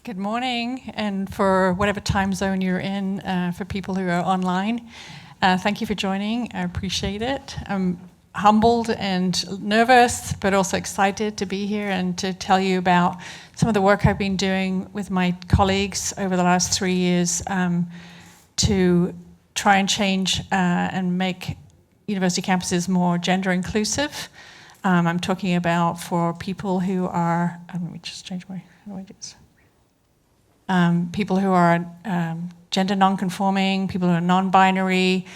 Good morning, and for whatever time zone you're in, for people who are online, thank you for joining. I appreciate it. I'm humbled and nervous, but also excited to be here and to tell you about some of the work I've been doing with my colleagues over the last 3 years to try and change and make university campuses more gender inclusive. I'm talking about for people who are, let me just change my, how do I do this? People who are gender non-conforming, people who are non-binary,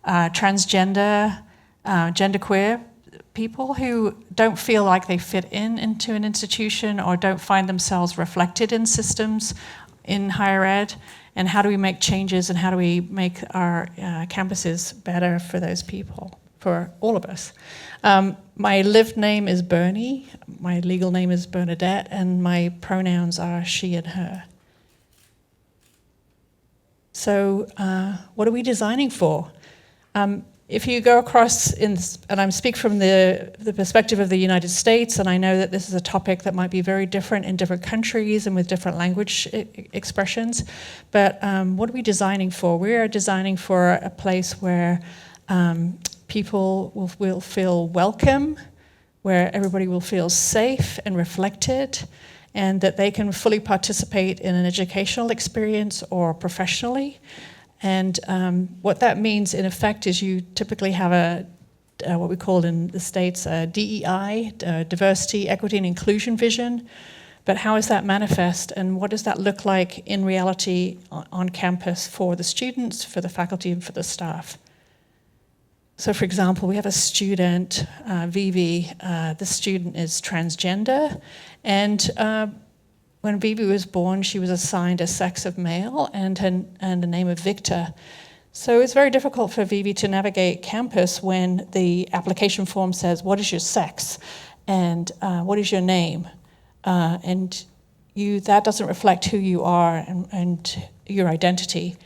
transgender, genderqueer, people who don't feel like they fit into an institution or don't find themselves reflected in systems in higher ed, and how do we make changes and how do we make our campuses better for those people, for all of us. My lived name is Bernie, my legal name is Bernadette, and my pronouns are she and her. So what are we designing for? If you go across, and I speak from the perspective of the United States, and I know that this is a topic that might be very different in different countries and with different language expressions, but what are we designing for? We are designing for a place where people will feel welcome, where everybody will feel safe and reflected, and that they can fully participate in an educational experience or professionally. And what that means, in effect, is you typically have what we call in the States a DEI, diversity, equity, and inclusion vision. But how is that manifest, and what does that look like in reality on campus for the students, for the faculty, and for the staff? So, for example, we have a student, Vivi. This student is transgender, and when Vivi was born, she was assigned a sex of male and a name of Victor. So it's very difficult for Vivi to navigate campus when the application form says, what is your sex? And what is your name? And that doesn't reflect who you are and your identity.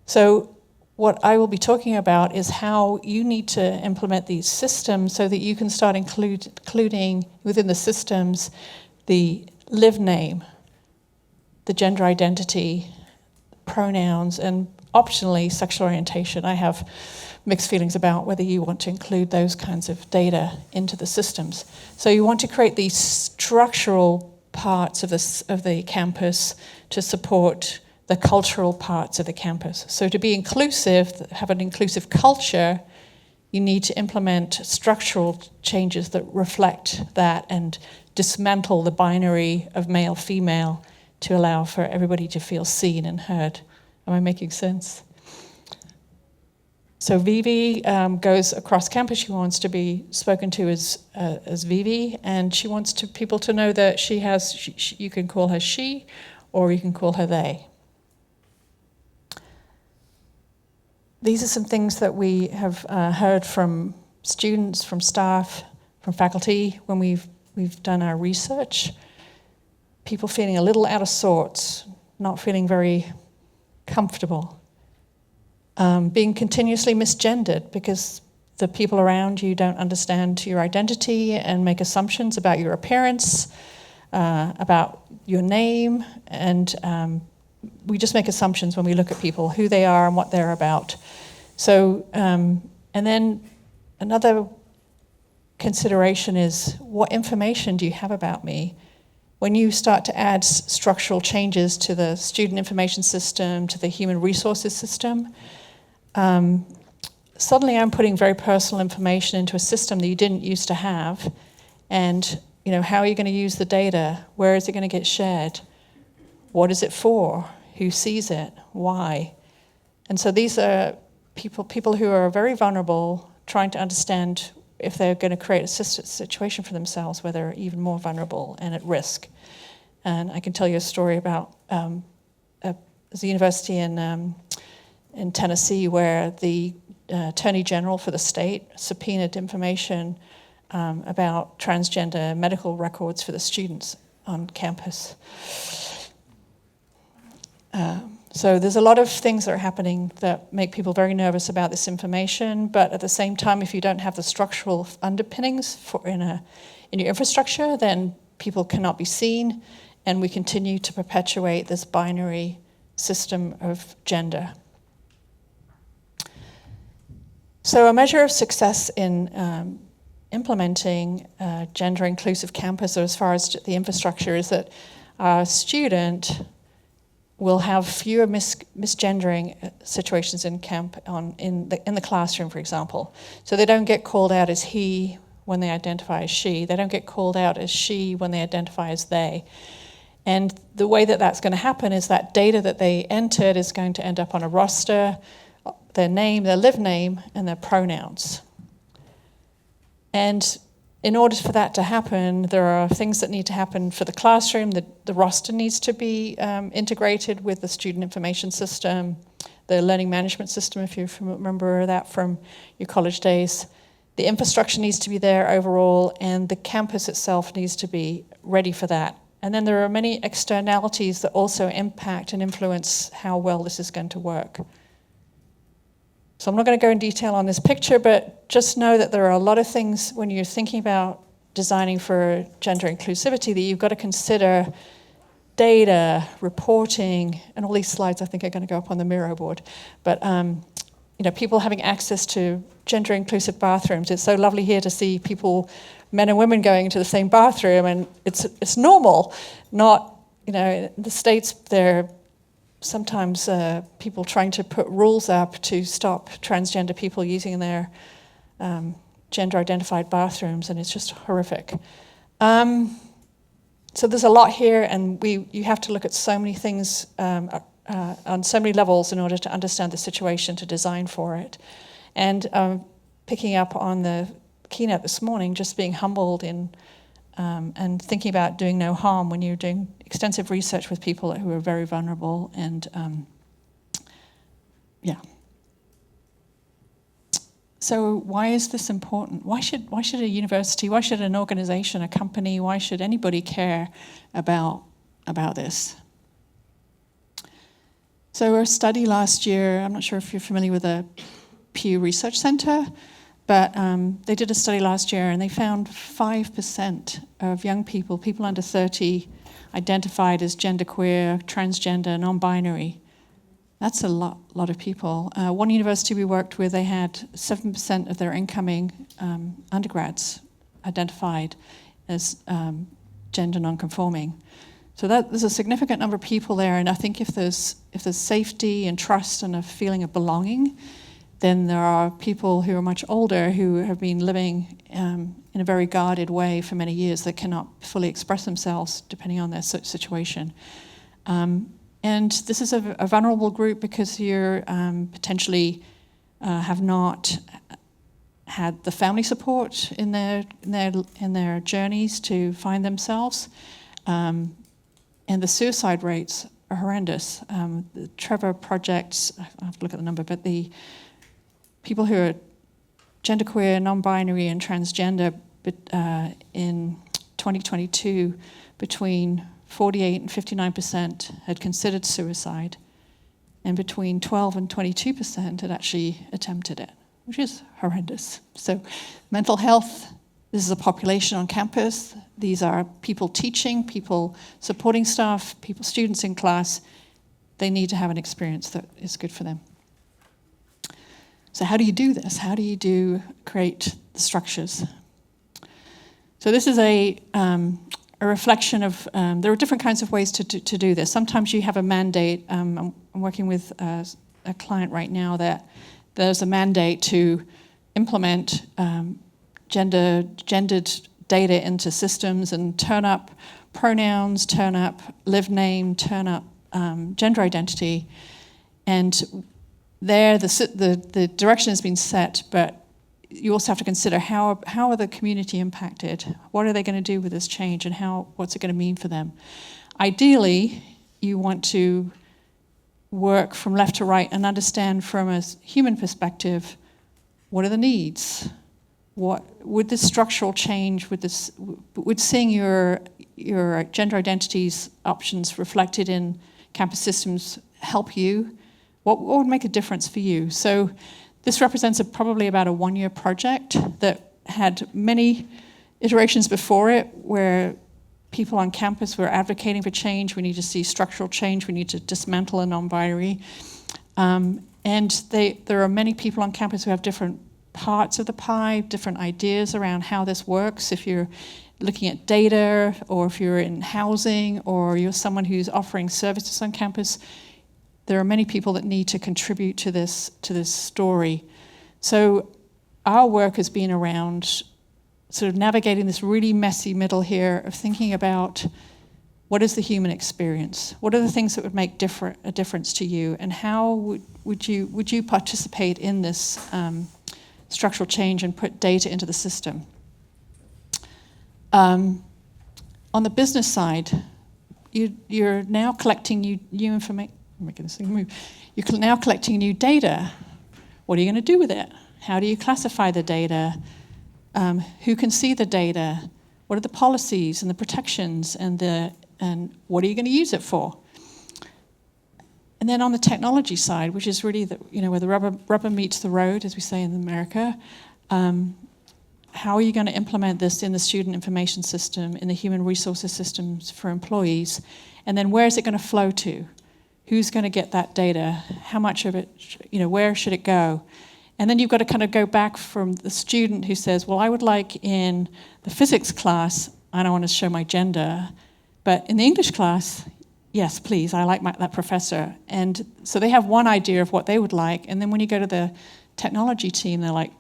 So what I will be talking about is how you need to implement these systems so that you can start including within the systems the lived name, the gender identity, pronouns, and optionally sexual orientation. I have mixed feelings about whether you want to include those kinds of data into the systems. So you want to create these structural parts of the campus to support the cultural parts of the campus. So to be inclusive, have an inclusive culture, you need to implement structural changes that reflect that and dismantle the binary of male-female to allow for everybody to feel seen and heard. Am I making sense? So Vivi goes across campus. She wants to be spoken to as Vivi, and she wants people to know that you can call her she, or you can call her they. These are some things that we have heard from students, from staff, from faculty when we've done our research. People feeling a little out of sorts, not feeling very comfortable, being continuously misgendered because the people around you don't understand your identity and make assumptions about your appearance, about your name, and we just make assumptions when we look at people, who they are and what they're about. So, and then another consideration is, what information do you have about me? When you start to add structural changes to the student information system, to the human resources system, suddenly I'm putting very personal information into a system that you didn't used to have. And how are you going to use the data? Where is it going to get shared? What is it for? Who sees it? Why? And so these are people who are very vulnerable, trying to understand if they're going to create a situation for themselves where they're even more vulnerable and at risk. And I can tell you a story about the university in Tennessee where the Attorney General for the state subpoenaed information about transgender medical records for the students on campus. So there's a lot of things that are happening that make people very nervous about this information, but at the same time, if you don't have the structural underpinnings in your infrastructure, then people cannot be seen, and we continue to perpetuate this binary system of gender. So a measure of success in implementing a gender-inclusive campus, or as far as the infrastructure, is that a student will have fewer misgendering situations in the classroom, for example. So they don't get called out as he when they identify as she. They don't get called out as she when they identify as they. And the way that that's going to happen is that data that they entered is going to end up on a roster, their name, their live name, and their pronouns. And in order for that to happen, there are things that need to happen for the classroom. The roster needs to be integrated with the student information system, the learning management system, if you remember that from your college days. The infrastructure needs to be there overall, and the campus itself needs to be ready for that. And then there are many externalities that also impact and influence how well this is going to work. So I'm not going to go in detail on this picture, but just know that there are a lot of things when you're thinking about designing for gender inclusivity that you've got to consider: data, reporting, and all these slides I think are going to go up on the Miro board. But people having access to gender inclusive bathrooms. It's so lovely here to see people, men and women, going into the same bathroom, and it's normal. Not, in the States there. Sometimes people trying to put rules up to stop transgender people using their gender-identified bathrooms, and it's just horrific. So there's a lot here, and you have to look at so many things on so many levels in order to understand the situation, to design for it. And picking up on the keynote this morning, just being humbled in and thinking about doing no harm when you're doing extensive research with people who are very vulnerable. And so why is this important? Why should a university, why should an organization, a company, why should anybody care about this? So a study last year, I'm not sure if you're familiar with the Pew Research Center, but they did a study last year, and they found 5% of young people under 30, identified as genderqueer, transgender, non-binary. That's a lot of people. One university we worked with, they had 7% of their incoming undergrads identified as gender non-conforming. So there's a significant number of people there, and I think if there's safety and trust and a feeling of belonging, then there are people who are much older who have been living in a very guarded way for many years that cannot fully express themselves depending on their situation. And this is a vulnerable group because you're potentially have not had the family support in their journeys to find themselves. And the suicide rates are horrendous. The Trevor Project, I have to look at the number, but the people who are genderqueer, non-binary, and transgender in 2022, between 48 and 59% had considered suicide, and between 12 and 22% had actually attempted it, which is horrendous. So mental health, this is a population on campus. These are people teaching, people supporting staff, students in class. They need to have an experience that is good for them. So how do you do this? How do you create the structures? So this is a reflection of, there are different kinds of ways to do this. Sometimes you have a mandate. I'm working with a client right now that there's a mandate to implement gendered data into systems and turn up pronouns, turn up live name, turn up gender identity. And there, the direction has been set, but you also have to consider how are the community impacted? What are they going to do with this change, and what's it going to mean for them? Ideally, you want to work from left to right and understand from a human perspective, what are the needs? What would this structural change, would seeing your gender identities options reflected in campus systems help you? What would make a difference for you? So this represents probably about a 1-year project that had many iterations before it, where people on campus who are advocating for change. We need to see structural change. We need to dismantle a non-binary. And there are many people on campus who have different parts of the pie, different ideas around how this works. If you're looking at data, or if you're in housing, or you're someone who's offering services on campus, there are many people that need to contribute to this story. So our work has been around sort of navigating this really messy middle here of thinking about what is the human experience? What are the things that would make a difference to you? And how would you participate in this structural change and put data into the system? On the business side, you're now collecting new information. I'm making this thing move. You're now collecting new data. What are you going to do with it? How do you classify the data? Who can see the data? What are the policies and the protections, and what are you going to use it for? And then on the technology side, which is really where the rubber meets the road, as we say in America, how are you going to implement this in the student information system, in the human resources systems for employees? And then where is it going to flow to? Who's going to get that data? How much of it, where should it go? And then you've got to kind of go back from the student who says, well, I would like in the physics class, I don't want to show my gender, but in the English class, yes, please, I like that professor. And so they have one idea of what they would like, and then when you go to the technology team, they're like,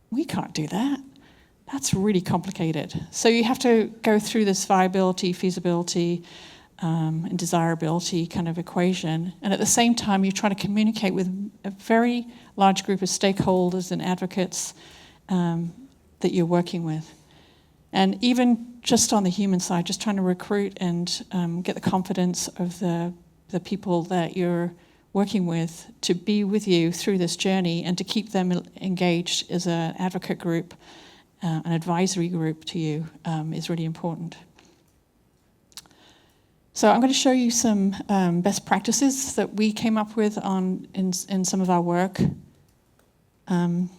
we can't do that. That's really complicated. So you have to go through this viability, feasibility, and desirability kind of equation. And at the same time, you're trying to communicate with a very large group of stakeholders and advocates that you're working with. And even just on the human side, just trying to recruit and get the confidence of the people that you're working with to be with you through this journey and to keep them engaged as an advocate group, an advisory group to you is really important. So I'm going to show you some best practices that we came up with in some of our work. One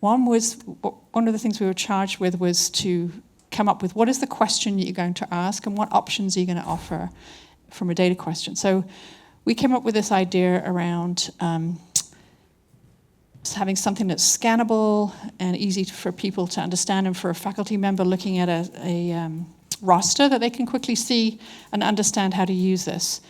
of the things we were charged with was to come up with what is the question that you're going to ask and what options are you going to offer from a data question. So we came up with this idea around having something that's scannable and easy for people to understand, and for a faculty member looking at a roster that they can quickly see and understand how to use this.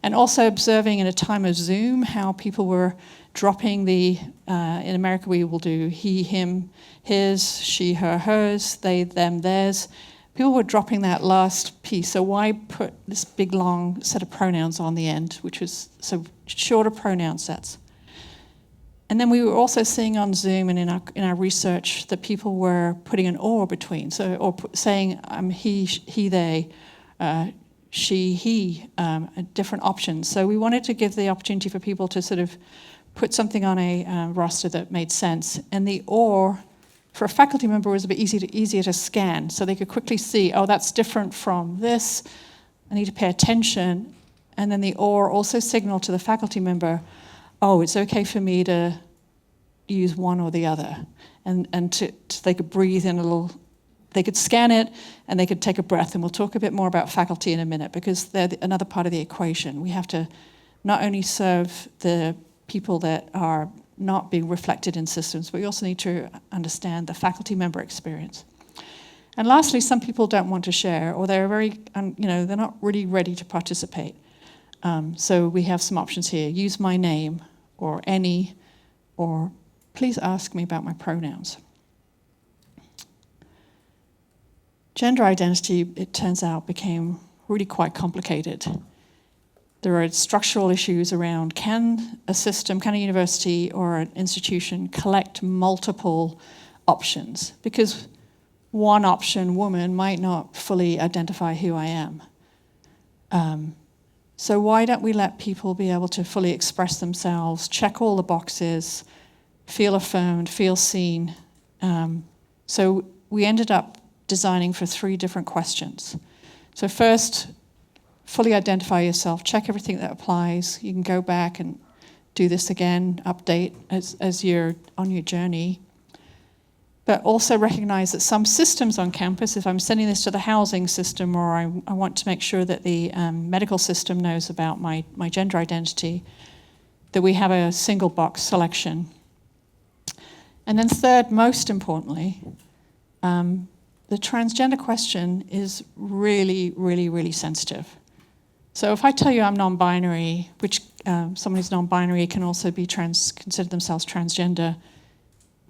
And also observing in a time of Zoom how people were dropping in America we will do he, him, his, she, her, hers, they, them, theirs. People were dropping that last piece, so why put this big long set of pronouns on the end, which was so shorter pronoun sets. And then we were also seeing on Zoom and in our research that people were putting an or between, saying he, they, she, he, different options. So we wanted to give the opportunity for people to sort of put something on a roster that made sense. And the or, for a faculty member, was a bit easier to scan, so they could quickly see, oh, that's different from this, I need to pay attention. And then the or also signaled to the faculty member, oh, it's okay for me to use one or the other. And they could breathe in a little, they could scan it and they could take a breath. And we'll talk a bit more about faculty in a minute, because they're another part of the equation. We have to not only serve the people that are not being reflected in systems, but we also need to understand the faculty member experience. And lastly, some people don't want to share, or they're they're not really ready to participate. So we have some options here. Use my name, or any, or please ask me about my pronouns. Gender identity, it turns out, became really quite complicated. There are structural issues around, can a university or an institution collect multiple options? Because one option, woman, might not fully identify who I am. So why don't we let people be able to fully express themselves, check all the boxes, feel affirmed, feel seen? So we ended up designing for 3 different questions. So first, fully identify yourself, check everything that applies. You can go back and do this again, update as you're on your journey. but also recognize that some systems on campus, if I'm sending this to the housing system, or I want to make sure that the medical system knows about my gender identity, that we have a single box selection. And then third, most importantly, the transgender question is really, really, really sensitive. So if I tell you I'm non-binary, which someone who's non-binary can also be consider themselves transgender,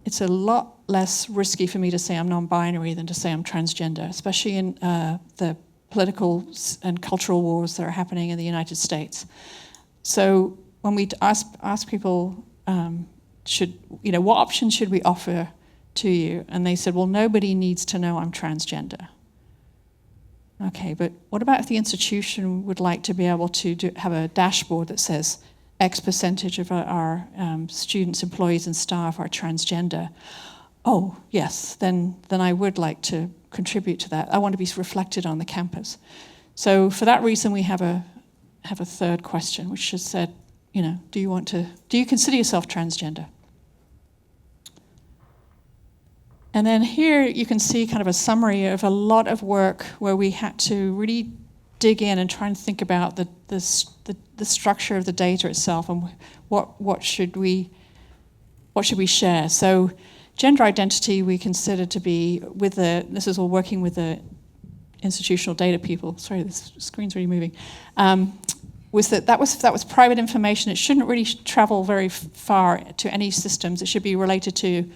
it's a lot less risky for me to say I'm non-binary than to say I'm transgender, especially in the political and cultural wars that are happening in the United States. So when we ask people, what options should we offer to you? And they said, well, nobody needs to know I'm transgender. Okay, but what about if the institution would like to be able to have a dashboard that says X percentage of our students, employees, and staff are transgender? Oh, yes, then I would like to contribute to that. I want to be reflected on the campus. So for that reason, we have a third question, which has said, do you consider yourself transgender? And then here you can see kind of a summary of a lot of work where we had to really dig in and try and think about the structure of the data itself and what should we share. So gender identity we consider to be this is all working with the institutional data people. Sorry, this screen's really moving. That was private information. It shouldn't really travel very far to any systems. It should be related to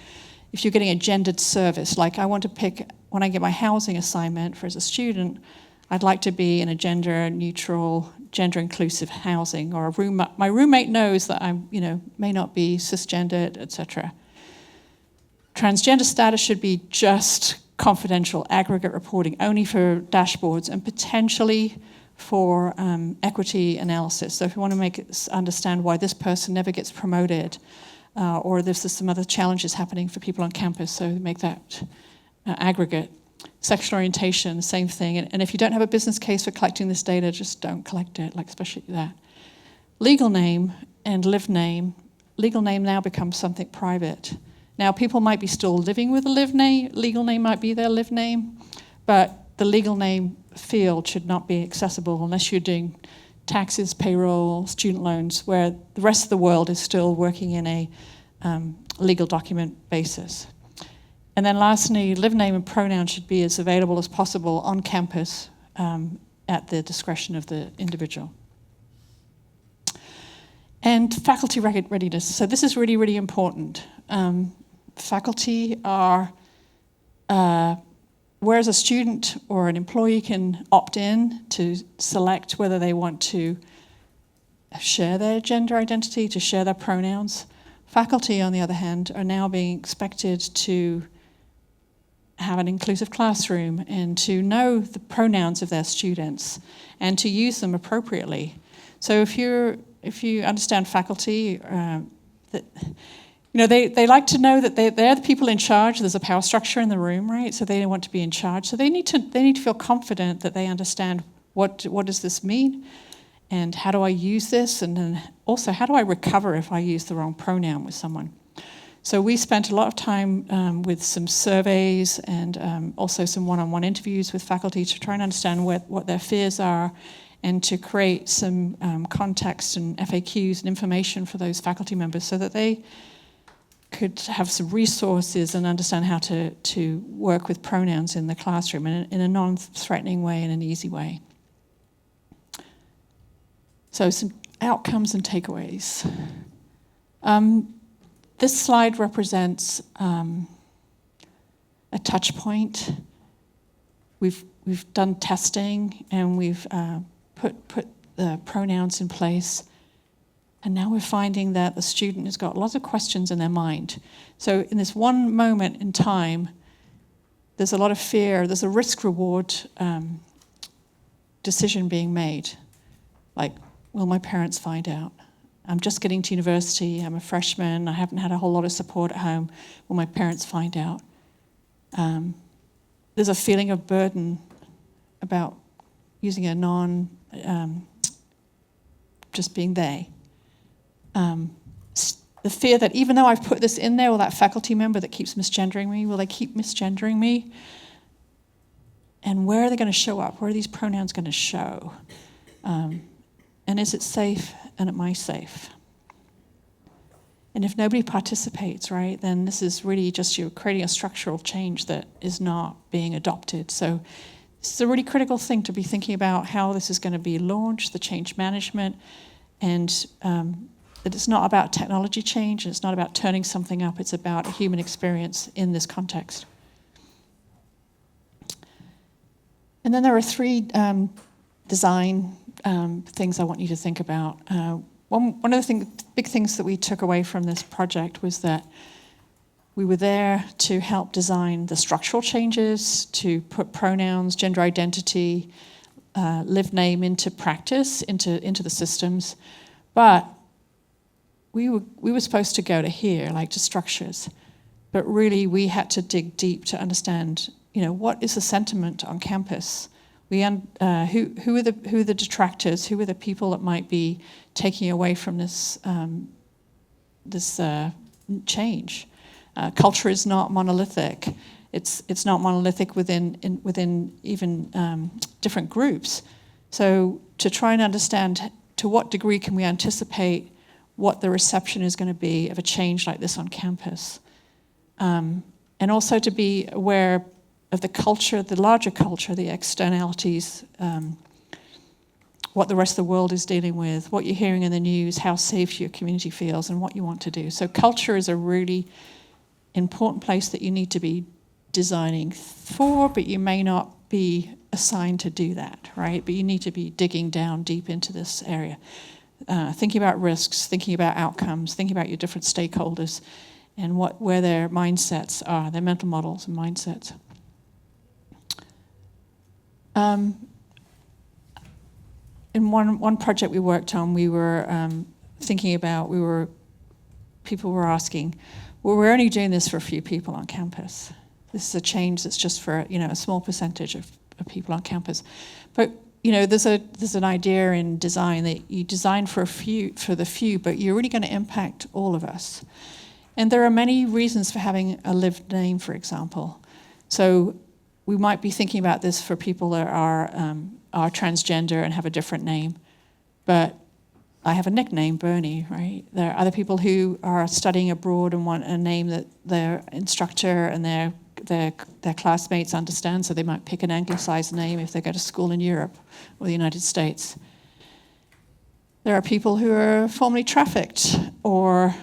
if you're getting a gendered service. Like I want to pick, when I get my housing assignment as a student, I'd like to be in a gender-neutral, gender-inclusive housing, or my roommate knows that I may not be cisgendered, etc. Transgender status should be just confidential, aggregate reporting, only for dashboards, and potentially for equity analysis. So if you want to understand why this person never gets promoted, or there's some other challenges happening for people on campus, so make that aggregate. Sexual orientation, same thing. And if you don't have a business case for collecting this data, just don't collect it, especially that. Legal name and live name. Legal name now becomes something private. Now, people might be still living with a legal name might be their live name, but the legal name field should not be accessible unless you're doing taxes, payroll, student loans, where the rest of the world is still working in a legal document basis. And then lastly, live name and pronoun should be as available as possible on campus at the discretion of the individual. And faculty readiness. So this is really, really important. Faculty are, whereas a student or an employee can opt in to select whether they want to share their gender identity, to share their pronouns, faculty, on the other hand, are now being expected to have an inclusive classroom and to know the pronouns of their students and to use them appropriately. So if you understand faculty, they like to know that they're the people in charge. There's a power structure in the room, right? So they want to be in charge. So they need to feel confident that they understand what does this mean, and how do I use this, and then also how do I recover if I use the wrong pronoun with someone. So we spent a lot of time with some surveys and also some one-on-one interviews with faculty to try and understand what their fears are, and to create some context and FAQs and information for those faculty members so that they could have some resources and understand how to work with pronouns in the classroom in a non-threatening way and an easy way. So some outcomes and takeaways. This slide represents a touch point. We've done testing and we've put the pronouns in place. And now we're finding that the student has got lots of questions in their mind. So in this one moment in time, there's a lot of fear. There's a risk-reward decision being made. Like, will my parents find out? I'm just getting to university. I'm a freshman. I haven't had a whole lot of support at home. Will my parents find out? There's a feeling of burden about using a just being they. the fear that even though I've put this in there, will that faculty member that keeps misgendering me, will they keep misgendering me? And where are they going to show up? Where are these pronouns going to show? And is it safe, and am I safe? And if nobody participates, right, then this is really just you creating a structural change that is not being adopted. So this is a really critical thing to be thinking about how this is going to be launched, the change management, and that it's not about technology change, it's not about turning something up, it's about a human experience in this context. And then there are three design things I want you to think about. One of the big things that we took away from this project was that we were there to help design the structural changes, to put pronouns, gender identity, lived name into practice, into the systems. But we were supposed to go to here, like to structures. But really we had to dig deep to understand, what is the sentiment on campus? Who are the detractors? Who are the people that might be taking away from this change? Culture is not monolithic. It's not monolithic within even different groups. So to try and understand to what degree can we anticipate what the reception is going to be of a change like this on campus, and also to be aware of the culture, the larger culture, the externalities, what the rest of the world is dealing with, what you're hearing in the news, how safe your community feels, and what you want to do. So culture is a really important place that you need to be designing for, but you may not be assigned to do that, right? But you need to be digging down deep into this area. Thinking about risks, thinking about outcomes, thinking about your different stakeholders and where their mindsets are, their mental models and mindsets. In one project we worked on, we were thinking about, people were asking, well, we're only doing this for a few people on campus. This is a change that's just for a small percentage of people on campus. But there's an idea in design that you design for the few, but you're really going to impact all of us. And there are many reasons for having a lived name, for example. So we might be thinking about this for people that are transgender and have a different name, but I have a nickname, Bernie, right? There are other people who are studying abroad and want a name that their instructor and their classmates understand, so they might pick an anglicized name if they go to school in Europe or the United States. There are people who are formerly trafficked or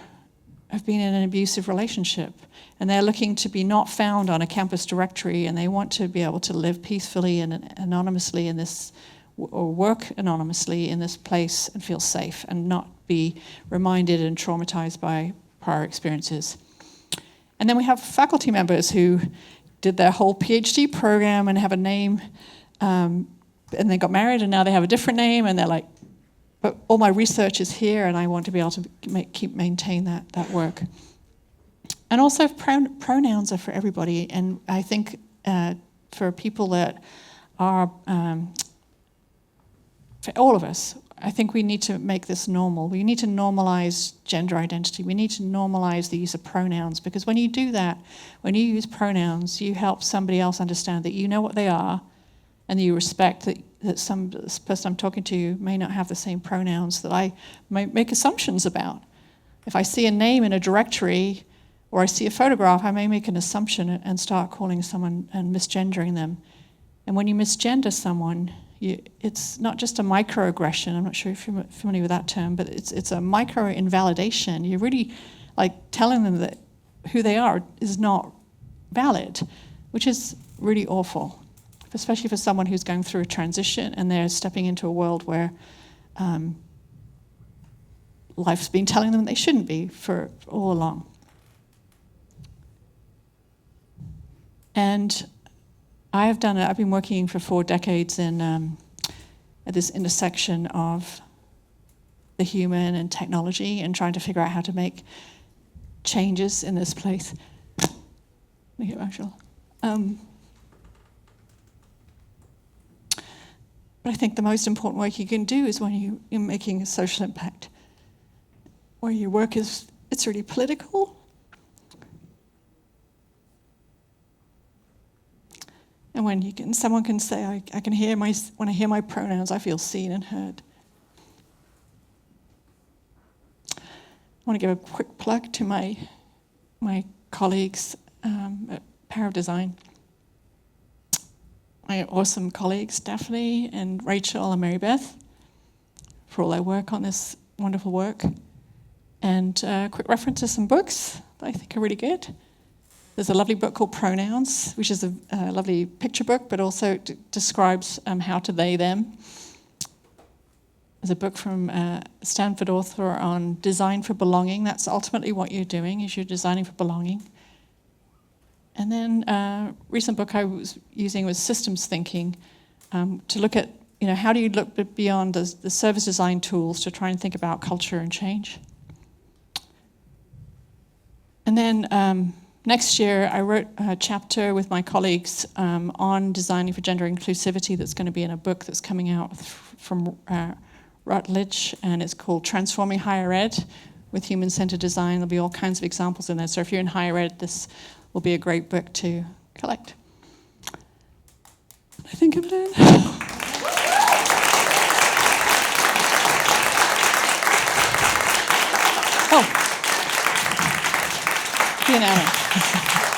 have been in an abusive relationship, and they're looking to be not found on a campus directory, and they want to be able to live peacefully and anonymously in this, or work anonymously in this place and feel safe and not be reminded and traumatized by prior experiences. And then we have faculty members who did their whole PhD program and have a name, and they got married and now they have a different name, and they're like, but all my research is here and I want to be able to maintain that work. And also pronouns are for everybody, and I think for people that are, for all of us, I think we need to make this normal. We need to normalize gender identity. We need to normalize the use of pronouns, because when you do that, when you use pronouns, you help somebody else understand that you know what they are, and you respect that this person I'm talking to may not have the same pronouns that I might make assumptions about. If I see a name in a directory or I see a photograph, I may make an assumption and start calling someone and misgendering them. And when you misgender someone, it's not just a microaggression. I'm not sure if you're familiar with that term, but it's a micro-invalidation. You're really telling them that who they are is not valid, which is really awful, especially for someone who's going through a transition and they're stepping into a world where life's been telling them they shouldn't be for all along. And I've been working for 4 decades in at this intersection of the human and technology and trying to figure out how to make changes in this place. Make it emotional. But I think the most important work you can do is when you're making a social impact, where your work is it's really political. And when someone can say, I can hear when I hear my pronouns, I feel seen and heard. I want to give a quick plug to my colleagues at Power of Design. My awesome colleagues, Daphne and Rachel and Mary Beth, for all their work on this wonderful work. And quick reference to some books that I think are really good. There's a lovely book called Pronouns, which is a lovely picture book, but also describes how to they, them. There's a book from a Stanford author on design for belonging. That's ultimately what you're doing, is you're designing for belonging. And then a recent book I was using was systems thinking, to look at, how do you look beyond the service design tools to try and think about culture and change. And then next year, I wrote a chapter with my colleagues on designing for gender inclusivity that's going to be in a book that's coming out from Routledge, and it's called Transforming Higher Ed with Human-Centered Design. There'll be all kinds of examples in there. So if you're in higher ed, this will be a great book to collect. I think I'm done. Oh. Be an hour.